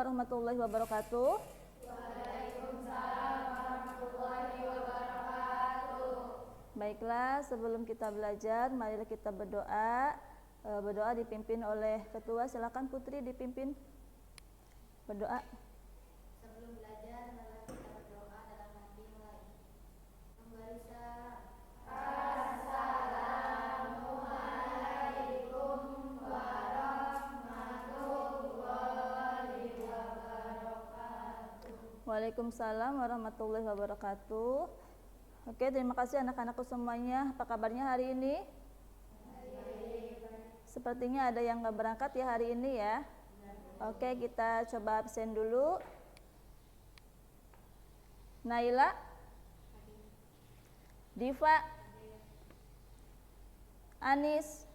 warahmatullahi wabarakatuh. Waalaikumsalam warahmatullahi wabarakatuh. Baiklah, sebelum kita belajar, marilah kita berdoa. Berdoa dipimpin oleh ketua. Silakan Putri dipimpin berdoa. Sebelum belajar, marilah kita berdoa dalam hati mulai. Membaca Assalamualaikum warahmatullahi wabarakatuh. Waalaikumsalam warahmatullahi wabarakatuh. Oke, terima kasih anak-anakku semuanya. Apa kabarnya hari ini? Sepertinya ada yang nggak berangkat ya hari ini ya. Oke, kita coba absen dulu. Naila, Diva, Anis.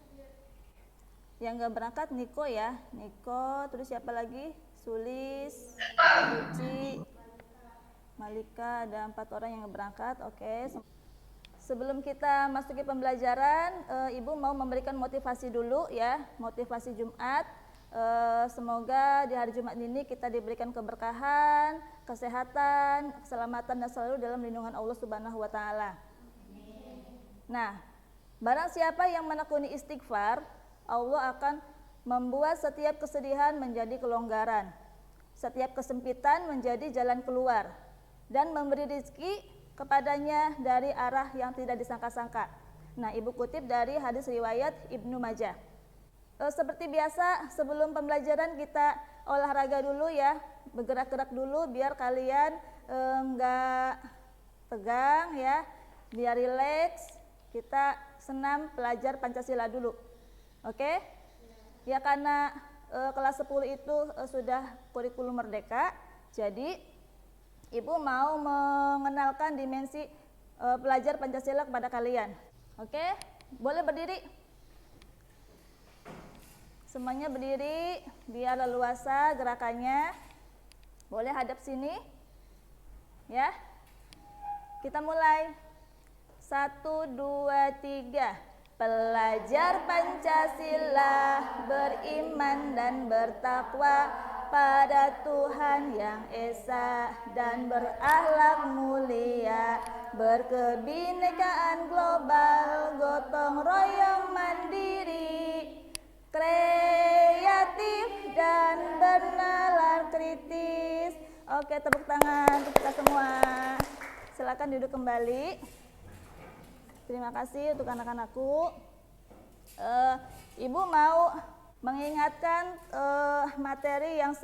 Yang nggak berangkat Niko ya, Niko. Terus siapa lagi? Sulis, Suci, Malika. Ada 4 orang yang nggak berangkat. Oke. Sebelum kita masuki pembelajaran, Ibu mau memberikan motivasi dulu ya, motivasi Jumat. Semoga di hari Jumat ini kita diberikan keberkahan, kesehatan, keselamatan dan selalu dalam lindungan Allah Subhanahu wa taala. Nah, barang siapa yang menekuni istighfar, Allah akan membuat setiap kesedihan menjadi kelonggaran, setiap kesempitan menjadi jalan keluar, dan memberi rezeki kepadanya dari arah yang tidak disangka-sangka. Nah, Ibu kutip dari hadis riwayat Ibnu Majah. Seperti biasa, sebelum pembelajaran kita olahraga dulu ya, bergerak-gerak dulu biar kalian enggak tegang ya, biar rileks. Kita senam belajar Pancasila dulu. Oke? Ya, karena kelas 10 itu sudah kurikulum merdeka, jadi Ibu mau mengenalkan dimensi belajar Pancasila kepada kalian. Oke? Boleh berdiri? Semuanya berdiri biar leluasa gerakannya. Boleh hadap sini. Ya. Kita mulai. 1, 2, 3. Pelajar Pancasila, beriman dan bertakwa pada Tuhan yang Esa dan berakhlak mulia, berkebinekaan global, gotong royong mandiri, kreatif dan bernalar kritis. Oke, tepuk tangan untuk kita semua. Silakan duduk kembali. Terima kasih untuk anak-anakku. Ibu mau mengingatkan materi yang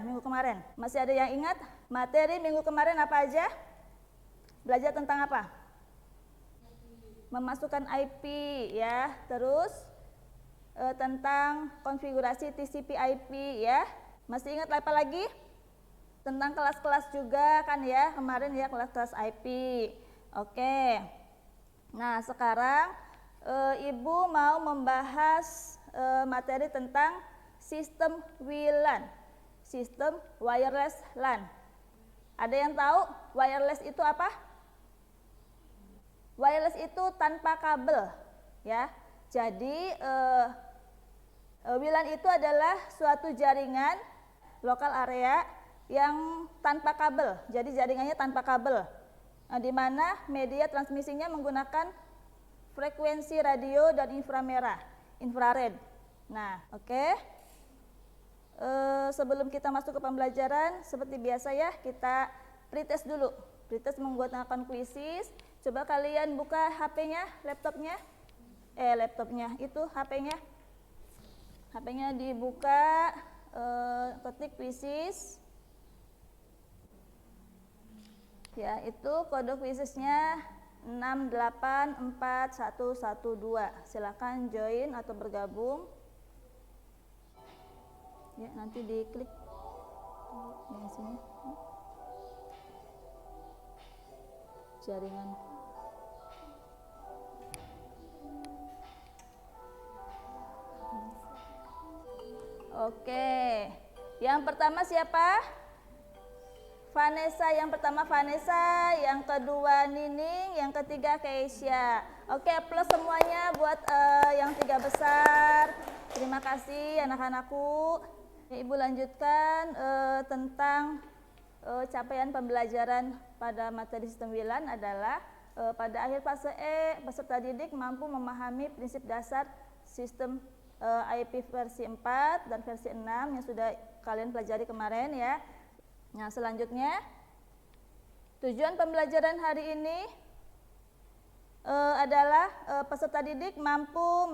minggu kemarin. Masih ada yang ingat materi minggu kemarin apa aja? Belajar tentang apa? Memasukkan IP ya. Terus tentang konfigurasi TCP/IP ya. Masih ingat apa lagi? Tentang kelas-kelas juga kan ya, kemarin ya kelas-kelas IP. Oke. Nah, sekarang Ibu mau membahas materi tentang sistem WLAN, sistem wireless LAN. Ada yang tahu wireless itu apa? Wireless itu tanpa kabel, ya. Jadi WLAN itu adalah suatu jaringan lokal area yang tanpa kabel. Jadi jaringannya tanpa kabel, di mana media transmisinya menggunakan frekuensi radio dan infrared. Nah, oke. Sebelum kita masuk ke pembelajaran, seperti biasa ya, kita pretest dulu. Pretest menggunakan quizzes. Coba kalian buka HP-nya, laptopnya, itu HP-nya. HP-nya dibuka, ketik quizzes. Ya, itu kode quizesnya 684112. Silakan join atau bergabung. Ya, nanti diklik di sini. Jaringan. Oke. Yang pertama siapa? Vanessa, yang pertama Vanessa, yang kedua Nining, yang ketiga Keisha. Oke, plus semuanya buat yang 3 besar. Terima kasih anak-anakku. Ibu lanjutkan tentang capaian pembelajaran pada materi sistem WLAN adalah pada akhir fase E, peserta didik mampu memahami prinsip dasar sistem IP versi 4 dan versi 6 yang sudah kalian pelajari kemarin ya. Nah, selanjutnya tujuan pembelajaran hari ini adalah peserta didik mampu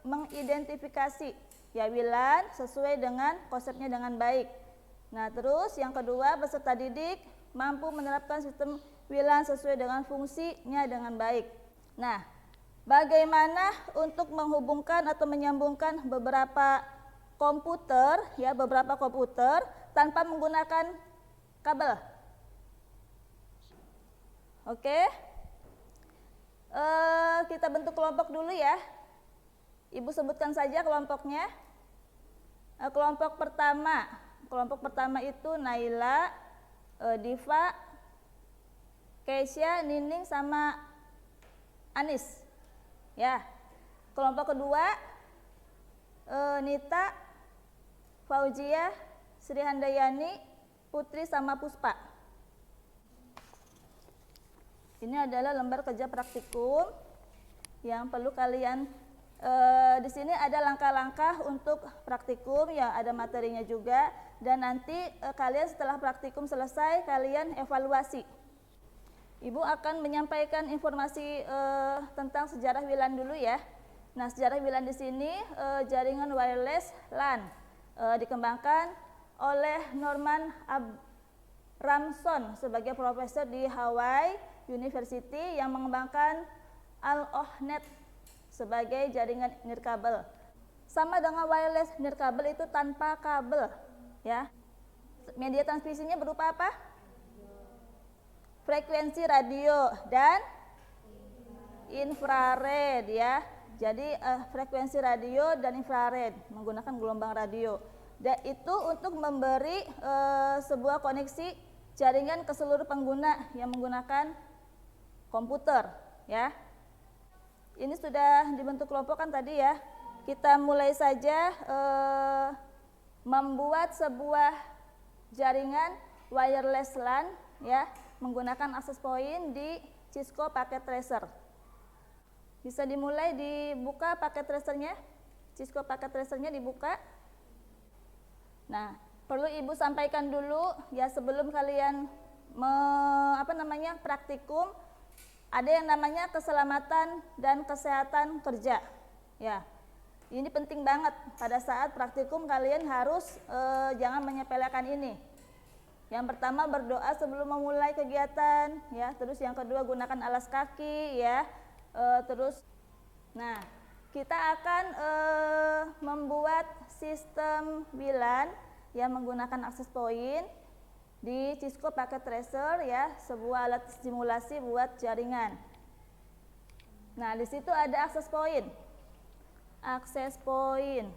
mengidentifikasi ya WLAN sesuai dengan konsepnya dengan baik. Nah, terus yang kedua, peserta didik mampu menerapkan sistem WLAN sesuai dengan fungsinya dengan baik. Nah, bagaimana untuk menghubungkan atau menyambungkan beberapa komputer tanpa menggunakan kabel? Oke. Kita bentuk kelompok dulu ya. Ibu sebutkan saja kelompoknya. Kelompok pertama itu Naila, Diva, Keisha, Nining sama Anis. Ya. Kelompok kedua Nita, Fauzia, Sri Handayani, Putri sama Puspa. Ini adalah lembar kerja praktikum yang perlu kalian di sini ada langkah-langkah untuk praktikum ya, ada materinya juga, dan nanti kalian setelah praktikum selesai kalian evaluasi. Ibu akan menyampaikan informasi tentang sejarah WLAN dulu ya. Nah, sejarah WLAN di sini jaringan wireless LAN dikembangkan oleh Norman Abramson sebagai profesor di Hawaii University yang mengembangkan Al-Ohnet sebagai jaringan nirkabel. Sama dengan wireless nirkabel itu tanpa kabel ya. Media transmisinya berupa apa? Frekuensi radio dan infrared ya. Jadi frekuensi radio dan infrared menggunakan gelombang radio. Dan itu untuk memberi sebuah koneksi jaringan ke seluruh pengguna yang menggunakan komputer ya. Ini sudah dibentuk kelompok kan tadi ya. Kita mulai saja membuat sebuah jaringan wireless LAN ya, menggunakan access point di Cisco Packet Tracer. Bisa dimulai dibuka paket tracernya. Cisco Packet Tracernya dibuka. Nah, perlu Ibu sampaikan dulu ya sebelum kalian praktikum. Ada yang namanya keselamatan dan kesehatan kerja. Ya, ini penting banget pada saat praktikum kalian harus jangan menyepelekan ini. Yang pertama berdoa sebelum memulai kegiatan, ya. Terus yang kedua gunakan alas kaki, ya. Nah, kita akan membuat sistem WLAN yang menggunakan access point di Cisco Packet Tracer ya, sebuah alat simulasi buat jaringan. Nah, di situ ada access point. Access point.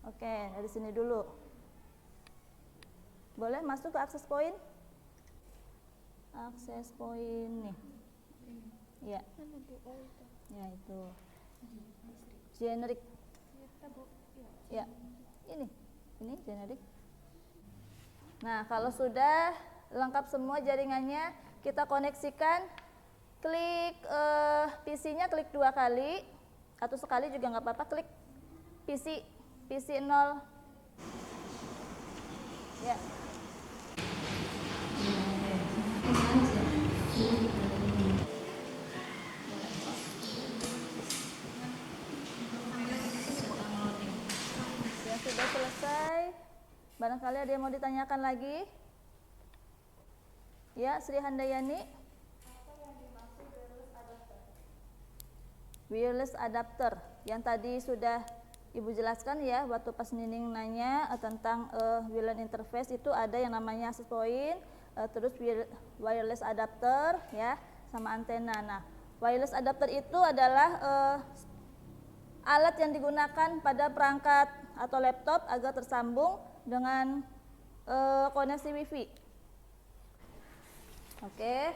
Oke, dari sini dulu. Boleh masuk ke access point? Access point nih. Ya. Ya, itu. Generic. Ya. Ini generic. Nah, kalau sudah lengkap semua jaringannya, kita koneksikan, klik PC-nya, klik 2 kali, atau sekali juga nggak apa-apa, klik PC 0. Ya. Yang sudah selesai. Barangkali ada yang mau ditanyakan lagi? Ya, Sri Handayani. Apa yang dimaksud wireless adapter? Wireless adapter yang tadi sudah Ibu jelaskan ya, waktu pas Nining nanya tentang WLAN interface itu ada yang namanya access point, terus wireless adapter ya, sama antena. Nah, wireless adapter itu adalah alat yang digunakan pada perangkat atau laptop agar tersambung dengan koneksi WiFi. Oke,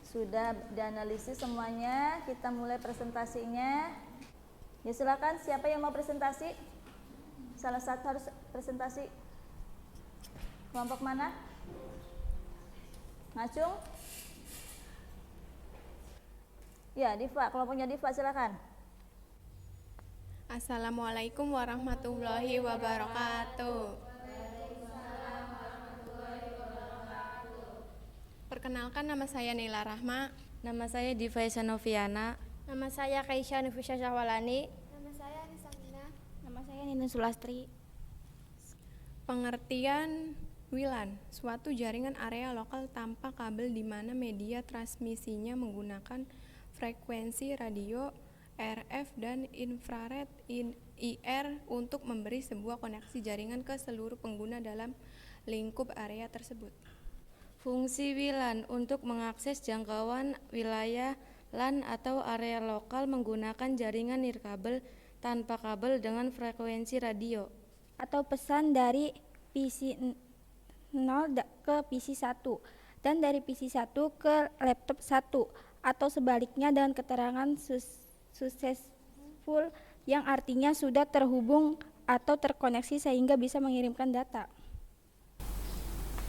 sudah dianalisis semuanya. Kita mulai presentasinya. Ya, silakan, siapa yang mau presentasi? salah satu harus presentasi. Kelompok mana? Ngacung? Ya, Diva, kelompoknya Diva silakan. Assalamualaikum warahmatullahi wabarakatuh. Perkenalkan, nama saya Nila Rahma. Nama saya Diva Noviana. Nama saya Kaisya Nufisya Syahwalani. Nama saya Anissa Mina. Nama saya Nina Sulastri. Pengertian WLAN, suatu jaringan area lokal tanpa kabel di mana media transmisinya menggunakan frekuensi radio, RF dan infrared IR untuk memberi sebuah koneksi jaringan ke seluruh pengguna dalam lingkup area tersebut. Fungsi WLAN untuk mengakses jangkauan wilayah LAN atau area lokal menggunakan jaringan nirkabel tanpa kabel dengan frekuensi radio. Atau pesan dari PC 0 ke PC 1 dan dari PC 1 ke laptop 1 atau sebaliknya dengan keterangan successful yang artinya sudah terhubung atau terkoneksi sehingga bisa mengirimkan data.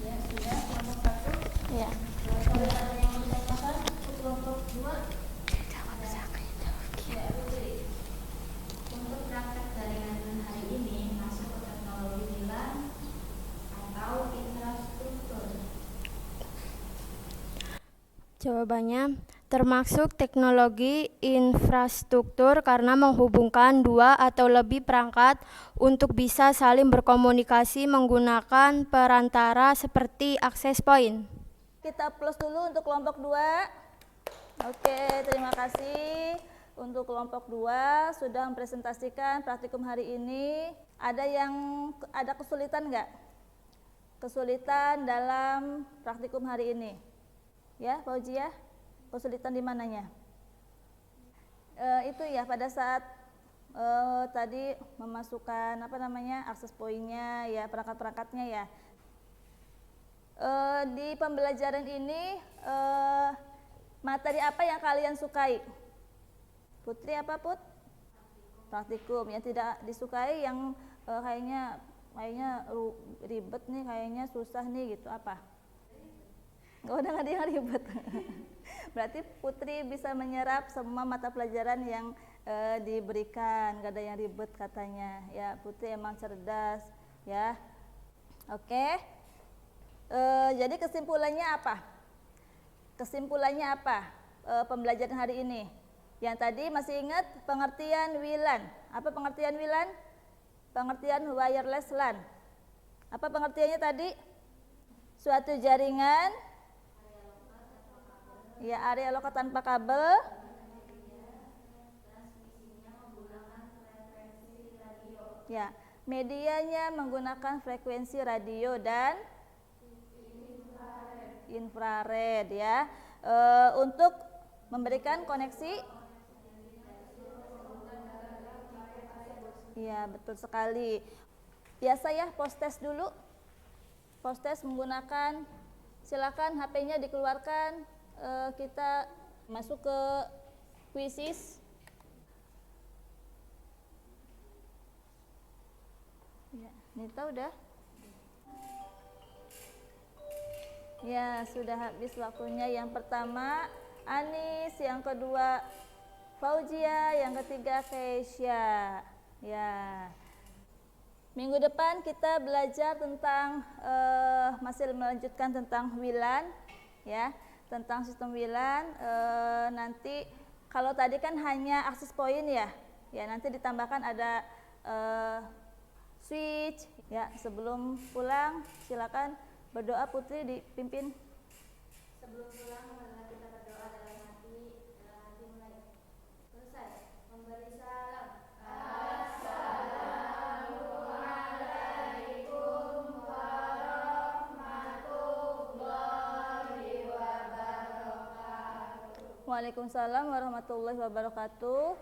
Ya, sudah kelompok 1. Ya. Yang ditanyakan kelompok 2. Ya, Putri. Untuk perangkat jaringan hari ini masuk ke teknologi WLAN atau infrastruktur. Jawabannya termasuk teknologi infrastruktur karena menghubungkan dua atau lebih perangkat untuk bisa saling berkomunikasi menggunakan perantara seperti access point. Kita plus dulu untuk kelompok 2. Oke, terima kasih. Untuk kelompok 2 sudah mempresentasikan praktikum hari ini. Ada kesulitan nggak? Kesulitan dalam praktikum hari ini? Ya, Fauzia? Kesulitan di mananya? Itu ya pada saat tadi memasukkan akses poinnya ya, perangkat-perangkatnya ya. Di pembelajaran ini materi apa yang kalian sukai? Putri apa Put? Praktikum. Yang tidak disukai yang kayaknya ribet nih, kayaknya susah nih gitu, apa? Udah nggak ada yang ribet. Berarti Putri bisa menyerap semua mata pelajaran yang diberikan, nggak ada yang ribet katanya. Ya, Putri emang cerdas ya. Oke. Jadi kesimpulannya apa? Pembelajaran hari ini? Yang tadi masih ingat pengertian WLAN. Apa pengertian WLAN? Pengertian wireless LAN. Apa pengertiannya tadi? Suatu jaringan ya, area lokal tanpa kabel. Ya, medianya menggunakan frekuensi radio dan infrared ya. Untuk memberikan koneksi. Iya, betul sekali. Biasa ya, post test dulu. Post test menggunakan, silakan HP-nya dikeluarkan, kita masuk ke quizzes. Ya, Nita udah? Ya, sudah habis waktunya. Yang pertama Anis, yang kedua Fauzia, yang ketiga Keisha. Ya, minggu depan kita belajar tentang masih melanjutkan tentang WLAN, ya, tentang sistem WLAN. Nanti kalau tadi kan hanya akses point ya, nanti ditambahkan ada switch. Ya, sebelum pulang silakan berdoa, Putri dipimpin. Sebelum pulang, marilah kita berdoa dalam hati mulai. Selesai. Memberi salam. Assalamualaikum warahmatullahi wabarakatuh. Waalaikumsalam warahmatullahi wabarakatuh.